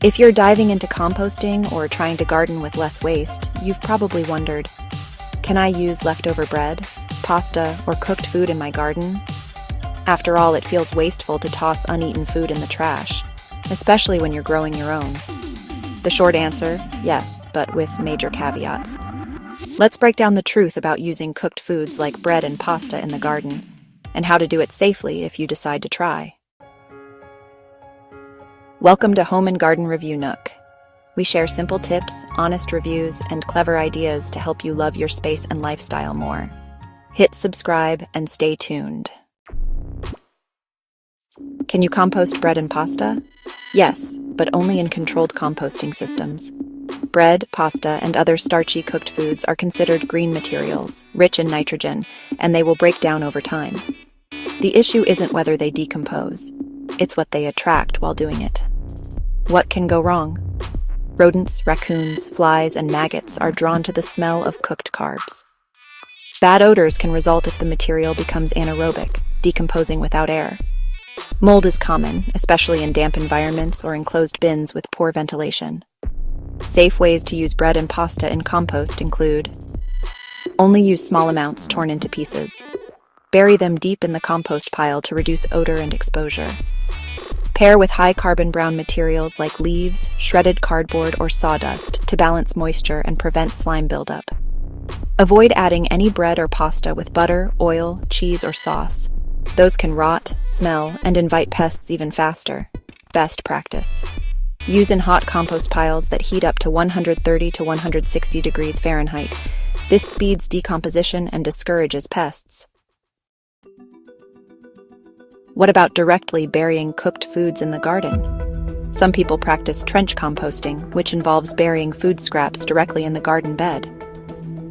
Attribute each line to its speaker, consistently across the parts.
Speaker 1: If you're diving into composting or trying to garden with less waste, you've probably wondered, can I use leftover bread, pasta, or cooked food in my garden? After all, it feels wasteful to toss uneaten food in the trash, especially when you're growing your own. The short answer, yes, but with major caveats. Let's break down the truth about using cooked foods like bread and pasta in the garden, and how to do it safely if you decide to try. Welcome to Home and Garden Review Nook. We share simple tips, honest reviews, and clever ideas to help you love your space and lifestyle more. Hit subscribe and stay tuned. Can you compost bread and pasta? Yes, but only in controlled composting systems. Bread, pasta, and other starchy cooked foods are considered green materials, rich in nitrogen, and they will break down over time. The issue isn't whether they decompose, it's what they attract while doing it. What can go wrong? Rodents, raccoons, flies, and maggots are drawn to the smell of cooked carbs. Bad odors can result if the material becomes anaerobic, decomposing without air. Mold is common, especially in damp environments or enclosed bins with poor ventilation. Safe ways to use bread and pasta in compost include: only use small amounts torn into pieces. Bury them deep in the compost pile to reduce odor and exposure. Pair with high-carbon brown materials like leaves, shredded cardboard, or sawdust to balance moisture and prevent slime buildup. Avoid adding any bread or pasta with butter, oil, cheese, or sauce. Those can rot, smell, and invite pests even faster. Best practice: use in hot compost piles that heat up to 130 to 160 degrees Fahrenheit. This speeds decomposition and discourages pests. What about directly burying cooked foods in the garden? Some people practice trench composting, which involves burying food scraps directly in the garden bed.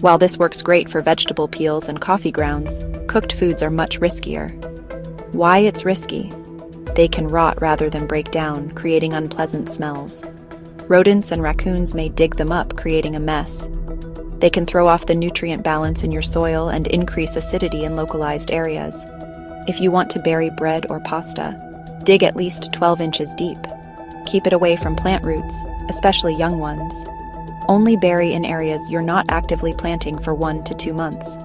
Speaker 1: While this works great for vegetable peels and coffee grounds, cooked foods are much riskier. Why it's risky? They can rot rather than break down, creating unpleasant smells. Rodents and raccoons may dig them up, creating a mess. They can throw off the nutrient balance in your soil and increase acidity in localized areas. If you want to bury bread or pasta, dig at least 12 inches deep. Keep it away from plant roots, especially young ones. Only bury in areas you're not actively planting for 1 to 2 months.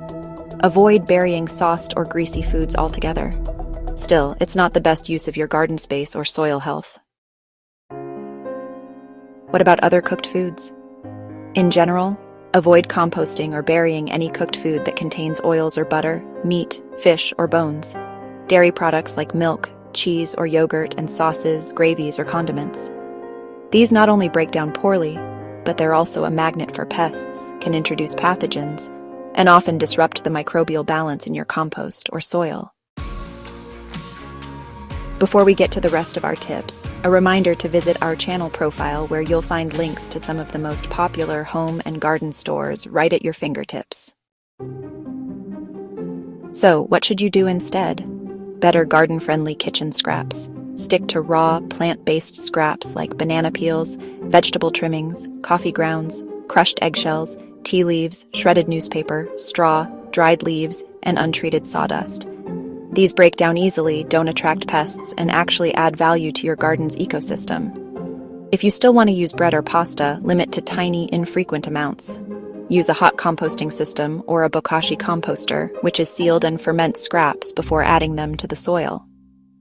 Speaker 1: Avoid burying sauced or greasy foods altogether. Still, it's not the best use of your garden space or soil health. What about other cooked foods? In general, avoid composting or burying any cooked food that contains oils or butter, meat, fish, or bones. Dairy products like milk, cheese, or yogurt, and sauces, gravies, or condiments. These not only break down poorly, but they're also a magnet for pests, can introduce pathogens, and often disrupt the microbial balance in your compost or soil. Before we get to the rest of our tips, a reminder to visit our channel profile where you'll find links to some of the most popular home and garden stores right at your fingertips. So, what should you do instead? Better garden-friendly kitchen scraps. Stick to raw, plant-based scraps like banana peels, vegetable trimmings, coffee grounds, crushed eggshells, tea leaves, shredded newspaper, straw, dried leaves, and untreated sawdust. These break down easily, don't attract pests, and actually add value to your garden's ecosystem. If you still want to use bread or pasta, limit to tiny, infrequent amounts. Use a hot composting system or a Bokashi composter, which is sealed and ferments scraps before adding them to the soil.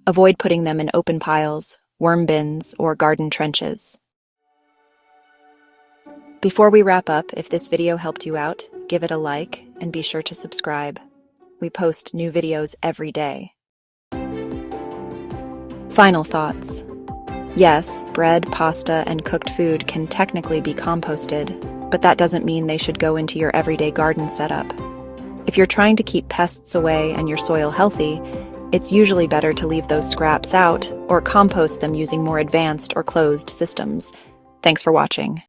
Speaker 1: Avoid putting them in open piles, worm bins, or garden trenches. Before we wrap up, if this video helped you out, give it a like and be sure to subscribe. We post new videos every day. Final thoughts. Yes, bread, pasta, and cooked food can technically be composted, but that doesn't mean they should go into your everyday garden setup. If you're trying to keep pests away and your soil healthy, it's usually better to leave those scraps out or compost them using more advanced or closed systems. Thanks for watching.